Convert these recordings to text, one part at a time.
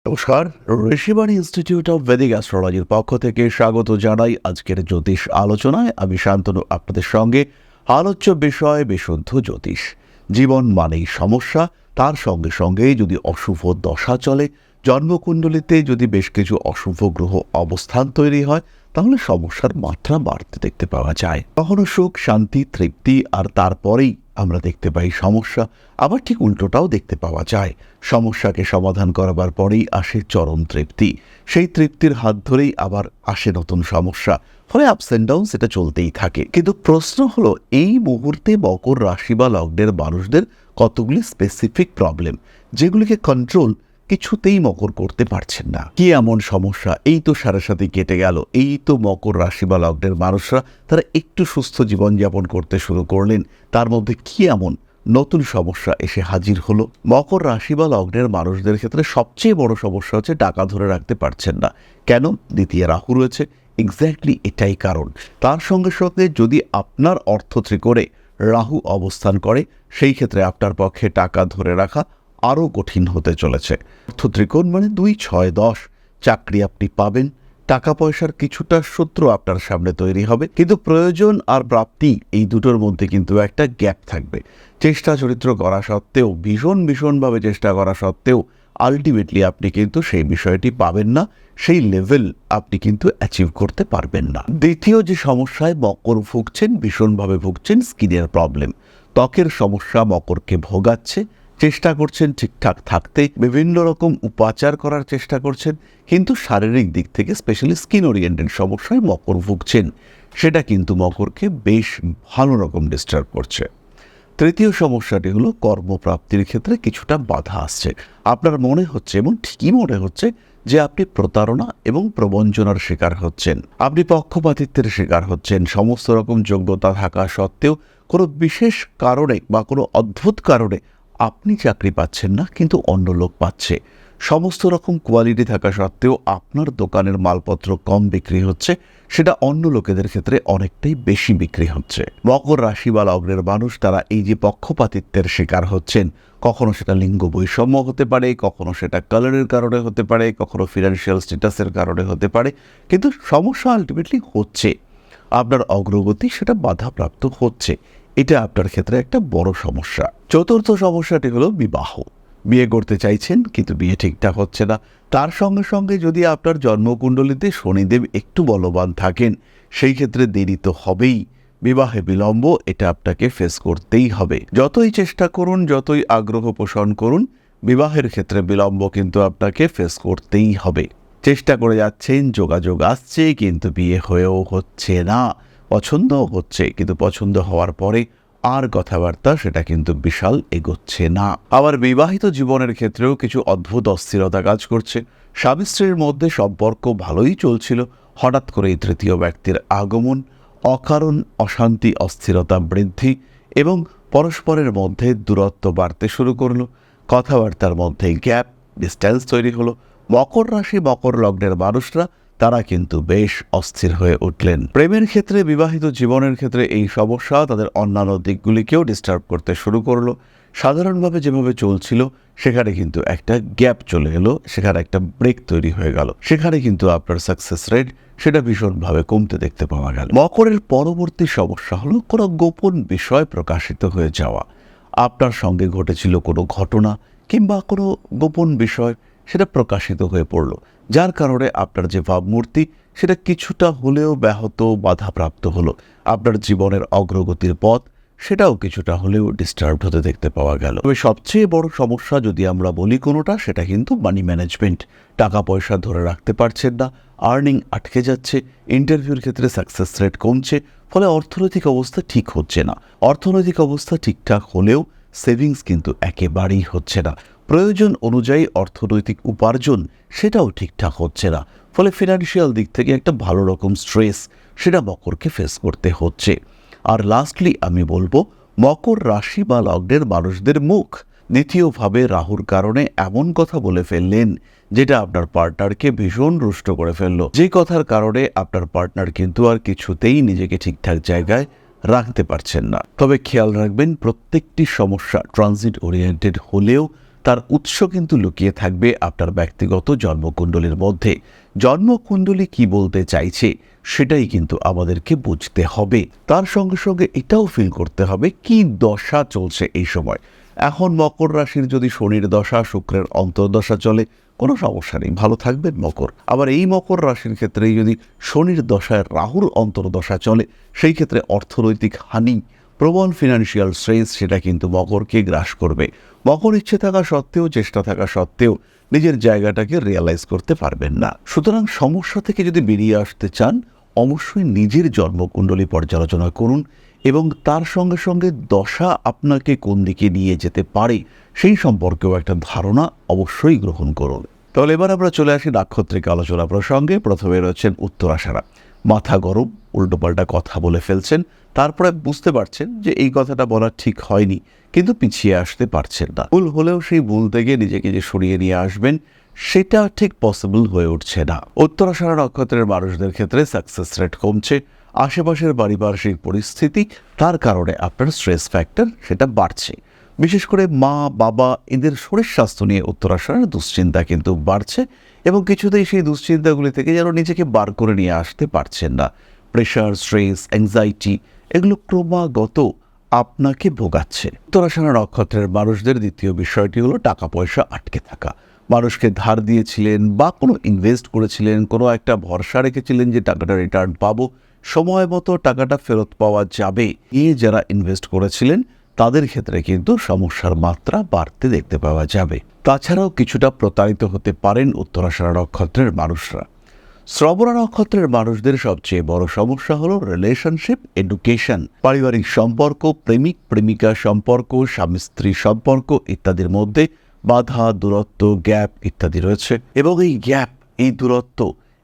নমস্কার, Rishibani institute of Vedic অ্যাস্ট্রোলজির পক্ষ থেকে স্বাগত জানাই আজকের জ্যোতিষ আলোচনায়। আমি শান্তনু আপনাদের সঙ্গে। আলোচ্য বিষয় বিশুদ্ধ জ্যোতিষ। জীবন মানেই সমস্যা, তার সঙ্গে সঙ্গে যদি অশুভ দশা চলে, জন্মকুণ্ডলিতে যদি বেশ কিছু অশুভ গ্রহ অবস্থান তৈরি হয়, তাহলে সমস্যার মাত্রা বাড়তে দেখতে পাওয়া যায়। কখনো সুখ, শান্তি, তৃপ্তি, আর তারপরেই আমরা দেখতে পাই সমস্যা। আবার ঠিক উল্টোটাও দেখতে পাওয়া যায়। সমস্যাকে সমাধান করাবার পরেই আসে চরম তৃপ্তি। সেই তৃপ্তির হাত ধরেই আবার আসে নতুন সমস্যা। ফলে আপস অ্যান্ড ডাউন সেটা চলতেই থাকে। কিন্তু প্রশ্ন হলো, এই মুহূর্তে মকর রাশি বা লগ্নের মানুষদের কতগুলি স্পেসিফিক প্রবলেম, যেগুলিকে কন্ট্রোল কিছুতেই মকর করতে পারছেন না। কি এমন সমস্যা? এই তো সাড়ে সাথে কেটে গেল, এই তো মকর রাশি বা লগ্নের মানুষরা তারা একটু সুস্থ জীবনযাপন করতে শুরু করলেন, তার মধ্যে কি এমন নতুন সমস্যা এসে হাজির হলো? মকর রাশি বা লগ্নের মানুষদের ক্ষেত্রে সবচেয়ে বড় সমস্যা হচ্ছে টাকা ধরে রাখতে পারছেন না। কেন? দ্বিতীয় রাহু রয়েছে। এক্স্যাক্টলি এটাই কারণ। তার সঙ্গে সঙ্গে যদি আপনার অর্থ ত্রিকোণে রাহু অবস্থান করে, সেই ক্ষেত্রে আপনার পক্ষে টাকা ধরে রাখা আরও কঠিন হতে চলেছে। অর্থ ত্রিকোণ মানে 2, 6, 10। চাকরি আপনি পাবেন, টাকা পয়সার কিছুটা সূত্র আপনার সামনে তৈরি হবে, কিন্তু প্রয়োজন আর প্রাপ্তি এই দুটোর মধ্যে কিন্তু একটা গ্যাপ থাকবে। চেষ্টা চরিত্র করা সত্ত্বেও, ভীষণভাবে চেষ্টা করা সত্ত্বেও আলটিমেটলি আপনি কিন্তু সেই বিষয়টি পাবেন না, সেই লেভেল আপনি কিন্তু অ্যাচিভ করতে পারবেন না। দ্বিতীয় যে সমস্যায় মকর ভুগছেন, ভীষণভাবে ভুগছেন, স্কিনের প্রবলেম। ত্বকের সমস্যা মকরকে ভোগাচ্ছে। চেষ্টা করছেন ঠিকঠাক থাকতে, বিভিন্ন রকম উপাচার করার চেষ্টা করছেন, কিন্তু শারীরিক দিক থেকে স্পেশালি স্কিন ওরিয়েন্টেড সমস্যায় মকর ভুগছেন। সেটা কিন্তু মকরকে বেশ ভালো রকম ডিস্টার্ব করছে। তৃতীয় সমস্যাটি হলো কর্মপ্রাপ্তির ক্ষেত্রে কিছুটা বাধা আসছে। আপনার মনে হচ্ছে, এবং ঠিকই মনে হচ্ছে, যে আপনি প্রতারণা এবং প্রবঞ্চনার শিকার হচ্ছেন, আপনি পক্ষপাতিত্বের শিকার হচ্ছেন। সমস্ত রকম যোগ্যতা থাকা সত্ত্বেও কোনো বিশেষ কারণে বা কোনো অদ্ভুত কারণে আপনি চাকরি পাচ্ছেন না, কিন্তু অন্য লোক পাচ্ছে। সমস্ত রকম কোয়ালিটি থাকা সত্ত্বেও আপনার দোকানের মালপত্র কম বিক্রি হচ্ছে, সেটা অন্য লোকেদের ক্ষেত্রে অনেকটাই বেশি বিক্রি হচ্ছে। মকর রাশি বা লগ্নের মানুষ তারা এই যে পক্ষপাতিত্বের শিকার হচ্ছেন, কখনো সেটা লিঙ্গ বৈষম্য হতে পারে, কখনো সেটা কালারের কারণে হতে পারে, কখনো ফিনান্সিয়াল স্ট্যাটাসের কারণে হতে পারে, কিন্তু সমস্যা আলটিমেটলি হচ্ছে। আপনার অগ্রগতি সেটা বাধাপ্রাপ্ত হচ্ছে। এটা আপনার ক্ষেত্রে একটা বড় সমস্যা। চতুর্থ সমস্যাটি হলো বিবাহ। বিয়ে করতে চাইছেন, কিন্তু বিয়ে ঠিকঠাক হচ্ছে না। তার সঙ্গে সঙ্গে যদি আপনার জন্মকুণ্ডলিতে শনিদেব একটু বলবান থাকেন, সেই ক্ষেত্রে দেরি তো হবেই। বিবাহে বিলম্ব, এটা আপনাকে ফেস করতেই হবে। যতই চেষ্টা করুন, যতই আগ্রহ পোষণ করুন, বিবাহের ক্ষেত্রে বিলম্ব কিন্তু আপনাকে ফেস করতেই হবে। চেষ্টা করে যাচ্ছেন, যোগাযোগ আসছে, কিন্তু বিয়ে হয়েও হচ্ছে না। পছন্দও হচ্ছে, কিন্তু পছন্দ হওয়ার পরে আর কথাবার্তা সেটা কিন্তু বিশাল এগোচ্ছে না। আবার বিবাহিত জীবনের ক্ষেত্রেও কিছু অদ্ভুত অস্থিরতা কাজ করছে। স্বামী স্ত্রীর মধ্যে সম্পর্ক ভালোই চলছিল, হঠাৎ করেই তৃতীয় ব্যক্তির আগমন, অকারণ অশান্তি, অস্থিরতা বৃদ্ধি, এবং পরস্পরের মধ্যে দূরত্ব বাড়তে শুরু করলো। কথাবার্তার মধ্যে গ্যাপ, ডিস্ট্যান্স তৈরি হলো। মকর রাশি মকর লগ্নের মানুষরা তারা কিন্তু বেশ অস্থির হয়ে উঠলেন। প্রেমের ক্ষেত্রে, বিবাহিত জীবনের ক্ষেত্রে এই সমস্যা তাদের অন্যান্য দিকগুলিকেও ডিস্টার্ব করতে শুরু করলো। সাধারণভাবে যেভাবে চলছিল, সেখানে কিন্তু একটা গ্যাপ চলে এলো, সেখানে একটা ব্রেক তৈরি হয়ে গেল। সেখানে কিন্তু আপনার সাকসেস রেট সেটা ভীষণভাবে কমতে দেখতে পাওয়া গেল। মকরের পরবর্তী সমস্যা হলো কোনো গোপন বিষয় প্রকাশিত হয়ে যাওয়া। আপনার সঙ্গে ঘটেছিল কোনো ঘটনা কিংবা কোনো গোপন বিষয়, সেটা প্রকাশিত হয়ে পড়ল, যার কারণে আপনার যে ভাবমূর্তি সেটা কিছুটা হলেও ব্যাহত, বাধাপ্রাপ্ত হলো। আপনার জীবনের অগ্রগতির পথ সেটাও কিছুটা হলেও ডিস্টার্বড হতে দেখতে পাওয়া গেল। তবে সবচেয়ে বড় সমস্যা যদি আমরা বলি কোনোটা, সেটা কিন্তু মানি ম্যানেজমেন্ট। টাকা পয়সা ধরে রাখতে পারছেন না, আর্নিং আটকে যাচ্ছে, ইন্টারভিউর ক্ষেত্রে সাকসেস রেট কমছে, ফলে অর্থনৈতিক অবস্থা ঠিক হচ্ছে না। অর্থনৈতিক অবস্থা ঠিকঠাক হলেও সেভিংস কিন্তু একেবারেই হচ্ছে না। প্রয়োজন অনুযায়ী অর্থনৈতিক উপার্জন সেটাও ঠিকঠাক হচ্ছে না। ফলে ফিনান্সিয়াল দিক থেকে একটা ভালো রকম স্ট্রেস সেটা মকরকে ফেস করতে হচ্ছে। আর লাস্টলি আমি বলবো, মকর রাশি বা লগ্নের মানুষদের মুখ দ্বিতীয়ভাবে রাহুর কারণে এমন কথা বলে ফেললেন, যেটা আপনার পার্টনারকে ভীষণ রুষ্ট করে ফেললো। যে কথার কারণে আপনার পার্টনার কিন্তু আর কিছুতেই নিজেকে ঠিকঠাক জায়গায় রাখতে পারছেন না। তবে খেয়াল রাখবেন, প্রত্যেকটি সমস্যা ট্রানজিট ওরিয়েন্টেড হলেও তার উৎস কিন্তু লুকিয়ে থাকবে আপনার ব্যক্তিগত জন্মকুণ্ডলীর মধ্যে। জন্মকুণ্ডলী কি বলতে চাইছে সেটাই কিন্তু আমাদেরকে বুঝতে হবে। তার সঙ্গে সঙ্গে এটাও ফিল করতে হবে কি দশা চলছে এই সময়। এখন মকর রাশির যদি শনির দশা, শুক্রের অন্তর্দশা চলে, কোনো সমস্যা নেই, ভালো থাকবেন মকর। আবার এই মকর রাশির ক্ষেত্রে যদি শনির দশায় রাহুর অন্তর্দশা চলে, সেই ক্ষেত্রে অর্থনৈতিক হানি, প্রবল ফিনান্সিয়াল স্ট্রেস সেটা কিন্তু মকরকে গ্রাস করবে। মকর ইচ্ছে থাকা সত্ত্বেও, চেষ্টা থাকা সত্ত্বেও নিজের জায়গাটাকে রিয়েলাইজ করতে পারবেন না। সুতরাং সমস্যা থেকে যদি বেরিয়ে আসতে চান, অবশ্যই নিজের জন্মকুণ্ডলী পর্যালোচনা করুন এবং তার সঙ্গে সঙ্গে দশা আপনাকে কোন দিকে নিয়ে যেতে পারে সেই সম্পর্কেও একটা ধারণা অবশ্যই গ্রহণ করুন। তাহলে এবার আমরা চলে আসি নাক্ষত্রিক আলোচনা প্রসঙ্গে। প্রথমে রয়েছেন উত্তরাষাঢ়া। মাথা গরম, উল্টোপাল্টা কথা বলে ফেলছেন, তারপরে বুঝতে পারছেন যে এই কথাটা বলা ঠিক হয়নি, কিন্তু পিছিয়ে আসতে পারছেন না। ভুল হলেও সেই ভুল থেকে নিজেকে যে সরিয়ে নিয়ে আসবেন সেটা ঠিক পসিবল হয়ে উঠছে না। উত্তরাষাঢ়া নক্ষত্রের মানুষদের ক্ষেত্রে সাকসেস রেট কমছে। আশেপাশের পারিপার্শ্বিক পরিস্থিতি, তার কারণে আপনার স্ট্রেস ফ্যাক্টর সেটা বাড়ছে। বিশেষ করে মা বাবা এদের শরীর স্বাস্থ্য নিয়ে উত্তরাষাঢ়ার দুশ্চিন্তা কিন্তু বাড়ছে এবং কিছুতেই সেই দুশ্চিন্তাগুলি থেকে যেন নিজেকে বার করে নিয়ে আসতে পারছেন না। প্রেশার, স্ট্রেস, অ্যাংজাইটি এগুলো ক্রমাগত আপনাকে ভোগাচ্ছে। উত্তরাষাঢ়া নক্ষত্রের মানুষদের দ্বিতীয় বিষয়টি হলো টাকা পয়সা আটকে থাকা। মানুষকে ধার দিয়েছিলেন বা কোনো ইনভেস্ট করেছিলেন, কোনো একটা ভরসা রেখেছিলেন যে টাকাটা রিটার্ন পাবো, সময় মতো টাকাটা ফেরত পাওয়া যাবে, যারা ইনভেস্ট করেছিলেন তাদের ক্ষেত্রে কিন্তু সমস্যার মাত্রা বাড়তে দেখতে পাওয়া যাবে। তাছাড়াও কিছুটা প্রতারিত হতে পারেন উত্তরাষাঢ়া নক্ষত্রের মানুষরা। শ্রবণা নক্ষত্রের মানুষদের সবচেয়ে বড় সমস্যা হলো রিলেশনশিপ, এডুকেশন, পারিবারিক সম্পর্ক, প্রেমিক প্রেমিকা সম্পর্ক, স্বামী স্ত্রী সম্পর্ক ইত্যাদির মধ্যে বাধা, দূরত্ব, গ্যাপ ইত্যাদি রয়েছে এবং এই গ্যাপ, এই দূরত্ব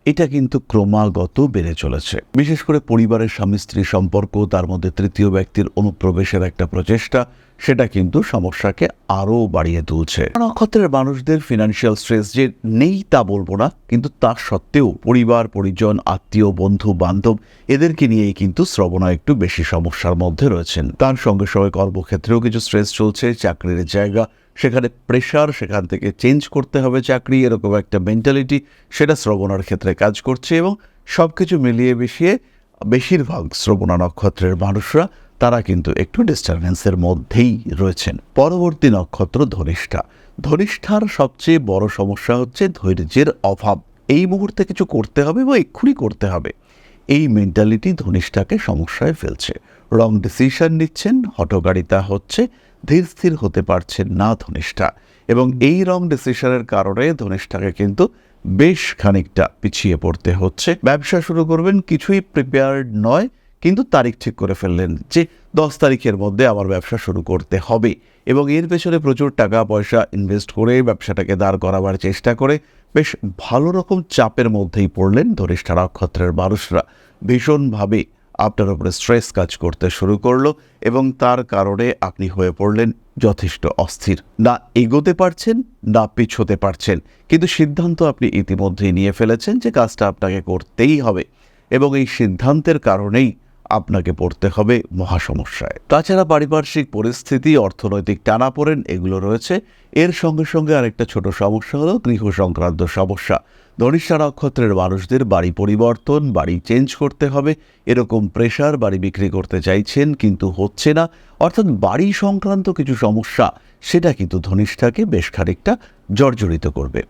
এটা কিন্তু ক্রমাগত বেড়ে চলেছে। বিশেষ করে পরিবারের স্বামী স্ত্রী সম্পর্ক, তার মধ্যে তৃতীয় ব্যক্তির অনুপ্রবেশের একটা প্রচেষ্টা, সেটা কিন্তু সমস্যাকে আরও বাড়িয়ে তুলছে। নক্ষত্রের মানুষদের ফিনান্সিয়াল স্ট্রেস যে নেই তা বলবো না, কিন্তু তা সত্ত্বেও পরিবার পরিজন, আত্মীয়, বন্ধু বান্ধব এদেরকে নিয়েই কিন্তু শ্রবণা একটু বেশি সমস্যার মধ্যে রয়েছেন। তার সঙ্গে সঙ্গে কর্মক্ষেত্রেও কিছু স্ট্রেস চলছে। চাকরির জায়গা, সেখানে প্রেশার, সেখান থেকে চেঞ্জ করতে হবে চাকরি, এরকম একটা মেন্টালিটি সেটা শ্রবণার ক্ষেত্রে কাজ করছে এবং সব কিছু মিলিয়ে মিশিয়ে বেশিরভাগ শ্রবণা নক্ষত্রের মানুষরা তারা কিন্তু একটু ডিস্টারবেন্সের মধ্যেই রয়েছেন। পরবর্তী নক্ষত্র ধনিষ্ঠা। ধনিষ্ঠার সবচেয়ে বড় সমস্যা হচ্ছে ধৈর্যের অভাব। এই মুহূর্তে কিছু করতে হবে বা এক্ষুনি করতে হবে, এই মেন্টালিটি ধনিষ্ঠাকে সমস্যায় ফেলছে। রং ডিসিশন নিচ্ছেন, হঠকারিতা হচ্ছে, ধীর স্থির হতে পারছেন না ধনিষ্ঠা এবং এই রং ডিসিশনের কারণে ধনিষ্ঠাকে কিন্তু বেশ খানিকটা পিছিয়ে পড়তে হচ্ছে। ব্যবসা শুরু করবেন, কিছুই প্রিপেয়ার্ড নয়, কিন্তু তারিখ ঠিক করে ফেললেন যে 10 তারিখের মধ্যে আমার ব্যবসা শুরু করতে হবে এবং এর পেছনে প্রচুর টাকা পয়সা ইনভেস্ট করে ব্যবসাটাকে দাঁড় করাবার চেষ্টা করে বেশ ভালো রকম চাপের মধ্যেই পড়লেন ধনিষ্ঠা নক্ষত্রের মানুষরা। ভীষণভাবে আপনার উপরে স্ট্রেস কাজ করতে শুরু করলো এবং তার কারণে আপনি হয়ে পড়লেন যথেষ্ট অস্থির। না এগোতে পারছেন, না পিছোতে পারছেন, কিন্তু সিদ্ধান্ত আপনি ইতিমধ্যেই নিয়ে ফেলেছেন যে কাজটা আপনাকে করতেই হবে এবং এই সিদ্ধান্তের কারণেই আপনাকে পড়তে হবে মহাসমস্যায়। তাছাড়া পারিপার্শ্বিক পরিস্থিতি, অর্থনৈতিক টানাপোড়েন এগুলো রয়েছে। এর সঙ্গে সঙ্গে আরেকটা ছোট সমস্যা হলো গৃহ সংক্রান্ত সমস্যা। ধনিষ্ঠা নক্ষত্রের মানুষদের বাড়ি পরিবর্তন, বাড়ি চেঞ্জ করতে হবে এরকম প্রেশার, বাড়ি বিক্রি করতে চাইছেন কিন্তু হচ্ছে না, অর্থাৎ বাড়ি সংক্রান্ত কিছু সমস্যা সেটা কিন্তু ধনিষ্ঠাকে বেশ খানিকটা জর্জরিত করবে।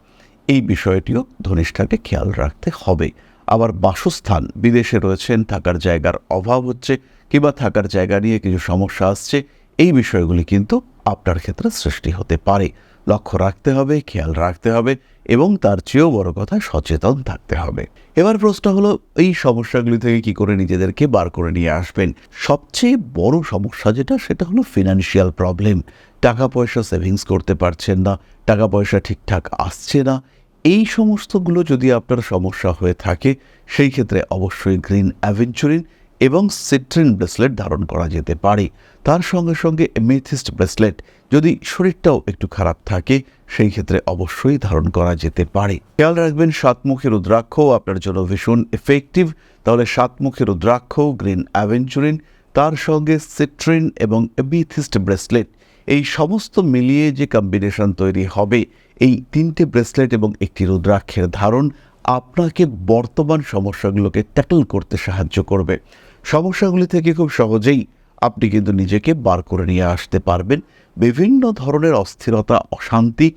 এই বিষয়টিও ধনিষ্ঠাকে খেয়াল রাখতে হবে। আবার বাসস্থান, বিদেশে রয়েছেন, থাকার জায়গার অভাব হচ্ছে কিংবা থাকার জায়গা নিয়ে কিছু সমস্যা আসছে, এই বিষয়গুলি কিন্তু আপনার ক্ষেত্রে সৃষ্টি হতে পারে। লক্ষ্য রাখতে হবে, খেয়াল রাখতে হবে এবং তার চেয়েও বড় কথা সচেতন থাকতে হবে। এবার প্রশ্ন হলো এই সমস্যাগুলি থেকে কি করে নিজেদেরকে বার করে নিয়ে আসবেন। সবচেয়ে বড় সমস্যা যেটা, সেটা হলো ফিনান্সিয়াল প্রবলেম। টাকা পয়সা সেভিংস করতে পারছেন না, টাকা পয়সা ঠিকঠাক আসছে না। এই সমস্তগুলো যদি আপনার সমস্যা হয়ে থাকে সেই ক্ষেত্রে অবশ্যই গ্রিন অ্যাভেঞ্চুরিন এবং সিট্রিন ব্রেসলেট ধারণ করা যেতে পারে। তার সঙ্গে সঙ্গে এমেথিস্ট ব্রেসলেট, যদি শরীরটাও একটু খারাপ থাকে সেই ক্ষেত্রে অবশ্যই ধারণ করা যেতে পারে। খেয়াল রাখবেন সাতমুখী রুদ্রাক্ষ আপনার জন্য ভীষণ এফেক্টিভ। তাহলে সাতমুখী রুদ্রাক্ষ, গ্রিন অ্যাভেঞ্চুরিন, তার সঙ্গে সিট্রিন এবং এমেথিস্ট ব্রেসলেট, এই সমস্ত মিলিয়ে যে কম্বিনেশন তৈরি হবে, এই 3টে ব্রেসলেট এবং একটি রুদ্রাক্ষের ধারণ আপনাকে বর্তমান সমস্যাগুলোকে ট্যাকল করতে সাহায্য করবে। সমস্যাগুলি থেকে খুব সহজেই আপনি কিন্তু নিজেকে বার করে নিয়ে আসতে পারবেন। বিভিন্ন ধরনের অস্থিরতা, অশান্তি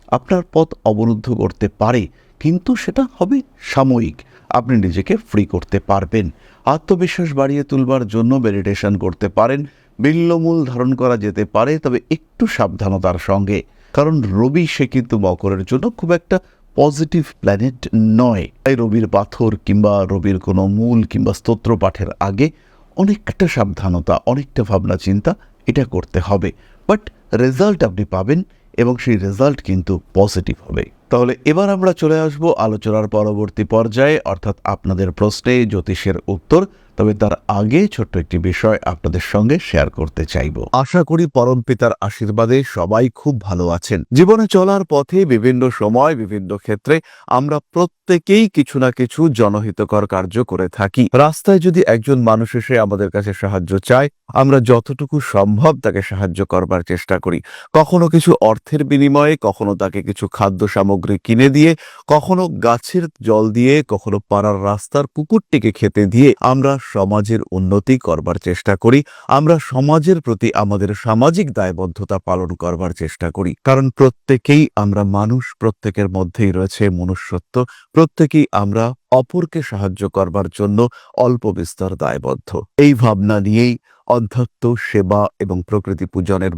আপনার পথ অবরুদ্ধ করতে পারে, কিন্তু সেটা হবে সাময়িক। আপনি নিজেকে ফ্রি করতে পারবেন। আত্মবিশ্বাস বাড়িয়ে তুলবার জন্য মেডিটেশন করতে পারেন। বিল্বমূল ধারণ করা যেতে পারে, তবে একটু সাবধানতার সঙ্গে, কারণ রবি সে কিন্তু মকরের জন্য খুব একটা পজিটিভ প্ল্যানেট নয়। তাই রবির পাথর কিংবা রবির কোনো মূল কিংবা স্তোত্র পাঠের আগে অনেকটা সাবধানতা, অনেকটা ভাবনা চিন্তা এটা করতে হবে। বাট রেজাল্ট আপনি পাবেন এবং সেই রেজাল্ট কিন্তু পজিটিভ হবে। তাহলে এবার আমরা চলে আসব আলোচনার পরবর্তী পর্যায়ে, অর্থাৎ আপনাদের প্রশ্নে জ্যোতিষের উত্তর। তবে তার আগে ছোট্ট একটি বিষয় আপনাদের সঙ্গে শেয়ার করতে চাইব। আশা করি পরমপিতার আশীর্বাদে সবাই খুব ভালো আছেন। জীবনে চলার পথে বিভিন্ন সময় বিভিন্ন ক্ষেত্রে আমরা প্রত্যেকেই কিছু না কিছু জনহিতকর কার্য করে থাকি। রাস্তায় যদি একজন মানুষ এসে আমাদের কাছে সাহায্য চায়, আমরা যতটুকু সম্ভব তাকে সাহায্য করবার চেষ্টা করি। কখনো কিছু অর্থের বিনিময়ে, কখনো তাকে কিছু খাদ্য সামগ্রী কিনে দিয়ে, কখনো গাছের জল দিয়ে, কখনো পাড়ার রাস্তার কুকুরটিকে খেতে দিয়ে আমরা সমাজের উন্নতি করবার চেষ্টা করি। আমরা সমাজের প্রতি আমাদের সামাজিক দায়বদ্ধতা পালন করবার চেষ্টা করি, কারণ প্রত্যেকেই আমরা মানুষ, প্রত্যেকের মধ্যেই রয়েছে মনুষ্যত্ব, প্রত্যেকেই আমরা অপরকে সাহায্য করবার জন্য অল্প বিস্তর দায়বদ্ধ। এই ভাবনা নিয়েই অধ্যাত্ম, সেবা এবং প্রকৃতি পূজনের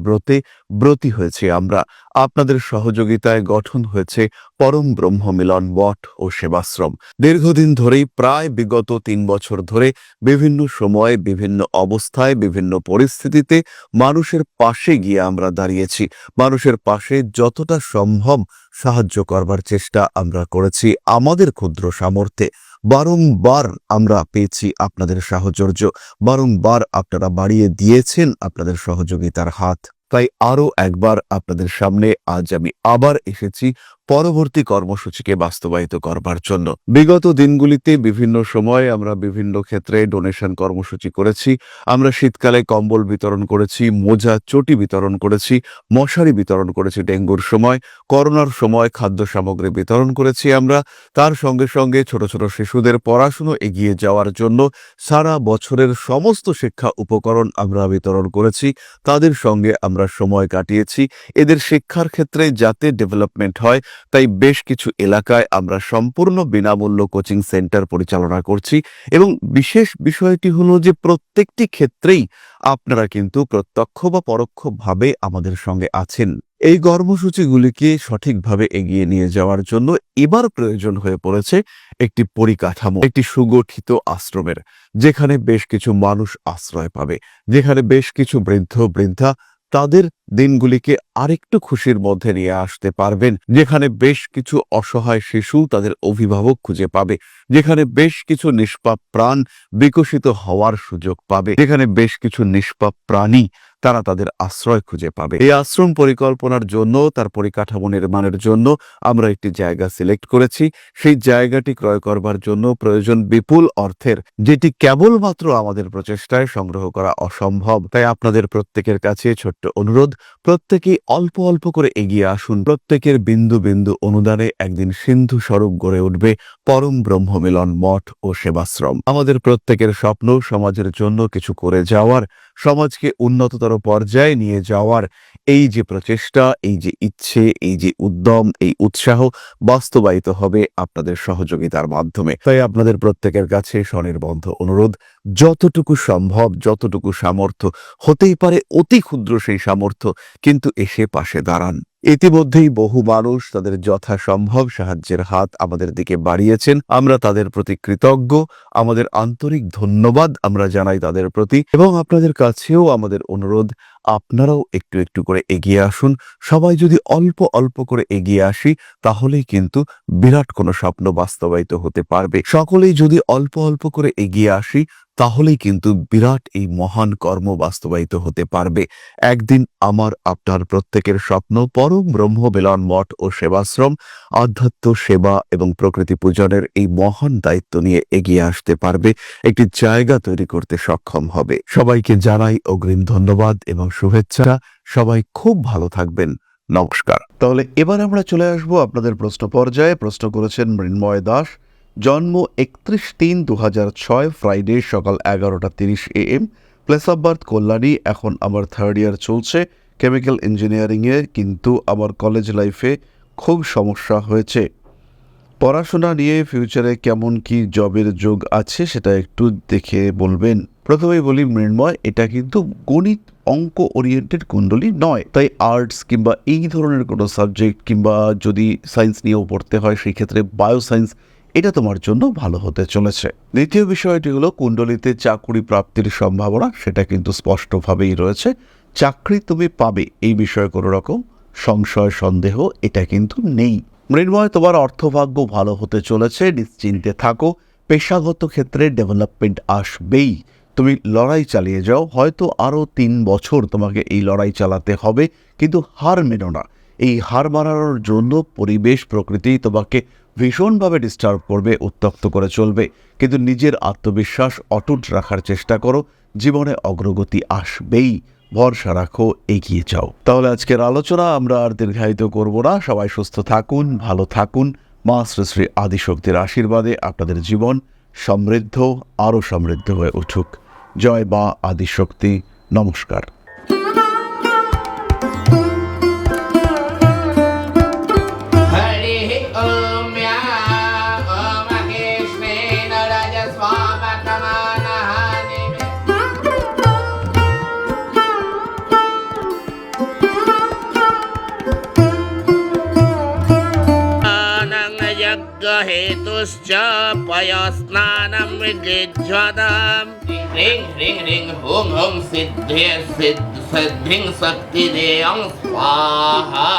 ব্রতী হয়েছে আমরা। আপনাদের সহযোগিতায় গঠন হয়েছে পরম ব্রহ্ম মিলন মঠ ও সেবাশ্রম। দীর্ঘদিন ধরেই, প্রায় বিগত 3 বছর ধরে বিভিন্ন সময়ে, বিভিন্ন অবস্থায়, বিভিন্ন পরিস্থিতিতে মানুষের পাশে গিয়ে আমরা দাঁড়িয়েছি। মানুষের পাশে যতটা সম্ভব সাহায্য করবার চেষ্টা আমরা করেছি আমাদের ক্ষুদ্র সামর্থ্যে। বারংবার আমরা পেয়েছি আপনাদের সাহচর্য, বারংবার আপনারা বাড়িয়ে দিয়েছেন আপনাদের সহযোগিতার হাত। তাই আরও একবার আপনাদের সামনে আজ আমি আবার এসেছি পরবর্তী কর্মসূচিকে বাস্তবায়িত করবার জন্য। বিগত দিনগুলিতে বিভিন্ন সময়ে আমরা বিভিন্ন ক্ষেত্রে ডোনেশন কর্মসূচি করেছি। আমরা শীতকালে কম্বল বিতরণ করেছি, মোজা, চটি বিতরণ করেছি, মশারি বিতরণ করেছি ডেঙ্গুর সময়, করোনার সময় খাদ্য সামগ্রী বিতরণ করেছি আমরা। তার সঙ্গে সঙ্গে ছোট ছোট শিশুদের পড়াশুনো এগিয়ে যাওয়ার জন্য সারা বছরের সমস্ত শিক্ষা উপকরণ আমরা বিতরণ করেছি। তাদের সঙ্গে আমরা সময় কাটিয়েছি। এদের শিক্ষার ক্ষেত্রে যাতে ডেভেলপমেন্ট হয়, তাই বেশ কিছু এলাকায় আমরা সম্পূর্ণ বিনামূল্য কোচিং সেন্টার পরিচালনা করছি। এবং বিশেষ বিষয়টি হলো যে প্রত্যেকটি ক্ষেত্রেই আপনারা কিন্তু প্রত্যক্ষ বা পরোক্ষভাবে আমাদের সঙ্গে আছেন। এই কর্মসূচিগুলিকে সঠিকভাবে এগিয়ে নিয়ে যাওয়ার জন্য এবার প্রয়োজন হয়ে পড়েছে একটি পরিকাঠামো, একটি সুগঠিত আশ্রমের, যেখানে বেশ কিছু মানুষ আশ্রয় পাবে, যেখানে বেশ কিছু বৃদ্ধ বৃদ্ধা তাদের দিনগুলিকে আরেকটু খুশির মধ্যে নিয়ে আসতে পারবেন, যেখানে বেশ কিছু অসহায় শিশু তাদের অভিভাবক খুঁজে পাবে, যেখানে বেশ কিছু নিষ্পাপ প্রাণ বিকশিত হওয়ার সুযোগ পাবে, যেখানে বেশ কিছু নিষ্পাপ প্রাণী তারা তাদের আশ্রয় খুঁজে পাবে। এই আশ্রম পরিকল্পনার জন্য, তার পরিকাঠামো নির্মাণের জন্য আমরা একটি জায়গা সিলেক্ট করেছি। সেই জায়গাটি ক্রয় করবার জন্য প্রয়োজন বিপুল অর্থের, যেটি কেবলমাত্র আমাদের প্রচেষ্টায় সংগ্রহ করা অসম্ভব। তাই আপনাদের প্রত্যেকের কাছে ছোট্ট অনুরোধ, প্রত্যেকেই অল্প অল্প করে এগিয়ে আসুন। প্রত্যেকের বিন্দু বিন্দু অনুদানে একদিন সিন্ধু স্বরূপ গড়ে উঠবে পরম ব্রহ্ম মিলন মঠ ও সেবাশ্রম। আমাদের প্রত্যেকের স্বপ্ন সমাজের জন্য কিছু করে যাওয়ার, সমাজকে উন্নততর পর্যায়ে নিয়ে যাওয়ার এই যে প্রচেষ্টা, এই যে ইচ্ছে, এই যে উদ্যম, এই উৎসাহ বাস্তবায়িত হবে আপনাদের সহযোগিতার মাধ্যমে। তাই আপনাদের প্রত্যেকের কাছে স্বনির্বন্ধ অনুরোধ, যতটুকু সম্ভব, যতটুকু সামর্থ্য, হতেই পারে অতি ক্ষুদ্র সেই সামর্থ্য, কিন্তু এসে পাশে দাঁড়ান। ইতিমধ্যেই বহু মানুষ তাদের যথাসম্ভব সাহায্যের হাত আমাদের দিকে বাড়িয়েছেন। আমরা তাদের প্রতি কৃতজ্ঞ, আমাদের আন্তরিক ধন্যবাদ আমরা জানাই তাদের প্রতি। এবং আপনাদের কাছেও আমাদের অনুরোধ, আপনারাও একটু একটু করে এগিয়ে আসুন। সবাই যদি অল্প অল্প করে এগিয়ে আসি, তাহলেই কিন্তু বিরাট কোনো স্বপ্ন বাস্তবায়িত হতে পারবে। সকলেই যদি অল্প অল্প করে এগিয়ে আসি, তাহলেই কিন্তু বিরাট এই মহান কর্ম বাস্তবায়িত হতে পারবে। একদিন আমার আপনার প্রত্যেকের স্বপ্ন পরম ব্রহ্ম মিলন মঠ ও সেবাশ্রম আধ্যাত্ম, সেবা এবং প্রকৃতি পূজনের এই মহান দায়িত্ব নিয়ে এগিয়ে আসতে পারবে, একটি জায়গা তৈরি করতে সক্ষম হবে। সবাইকে জানাই অগ্রিম ধন্যবাদ এবং শুভেচ্ছা। সবাই খুব ভালো থাকবেন। নমস্কার। তাহলে এবার আমরা চলে আসবো আপনাদের প্রশ্ন পর্যায়ে। প্রশ্ন করেছেন মৃন্ময় দাস। জন্ম 31/3/2006, ফ্রাইডে, সকাল 11:30 AM। Place of birth Kalyani. এখন আমার 3rd ইয়ার চলছে কেমিক্যাল ইঞ্জিনিয়ারিংয়ে, কিন্তু আমার কলেজ লাইফে খুব সমস্যা হয়েছে। পড়াশোনা নিয়ে ফিউচারে কেমন কি জবের যোগ আছে সেটা একটু দেখে বলবেন। প্রথমেই বলি মৃন্ময়, এটা কিন্তু গণিত অঙ্ক ওরিয়েন্টেড কুণ্ডলী নয়, তাই আর্টস কিংবা এই ধরনের কোনো সাবজেক্ট কিংবা যদি সায়েন্স নিয়েও পড়তে হয় সেই ক্ষেত্রে বায়োসায়েন্স এটা তোমার জন্য ভালো হতে চলেছে। দ্বিতীয় বিষয়টি হলো কুণ্ডলীতে চাকরি প্রাপ্তির সম্ভাবনা, সেটা কিন্তু স্পষ্টভাবেই রয়েছে। চাকরি তুমি পাবে, এই বিষয়ে কোনো রকম সংশয় সন্দেহ এটা কিন্তু নেই। মৃন্ময়, তোমার অর্থভাগ্য ভালো হতে চলেছে, নিশ্চিন্তে থাকো। পেশাগত ক্ষেত্রে ডেভেলপমেন্ট আসবেই। তুমি লড়াই চালিয়ে যাও, হয়তো আরও 3 বছর তোমাকে এই লড়াই চালাতে হবে, কিন্তু হার মেনো না। এই হার মানানোর জন্য পরিবেশ প্রকৃতি তোমাকে ভীষণভাবে ডিস্টার্ব করবে, উত্তপ্ত করে চলবে, কিন্তু নিজের আত্মবিশ্বাস অটুট রাখার চেষ্টা করো। জীবনে অগ্রগতি আসবেই, ভরসা রাখো, এগিয়ে যাও। তাহলে আজকের আলোচনা আমরা আর দীর্ঘায়িত করব না। সবাই সুস্থ থাকুন, ভালো থাকুন। মা শ্রী শ্রী আদিশক্তির আশীর্বাদে আপনাদের জীবন সমৃদ্ধ, আরও সমৃদ্ধ হয়ে উঠুক। জয় মা আদিশক্তি। নমস্কার। हरिः ॐ या ॐ कृष्णेन रजस्वामकमानः यज्ञहेतुश्च पयस्नानं मृगेज्वदाम् ह्रीं ह्रीं ह्रीं हुं हुं सिद्धे सिद्धिं शक्तिदेयं स्वाहा।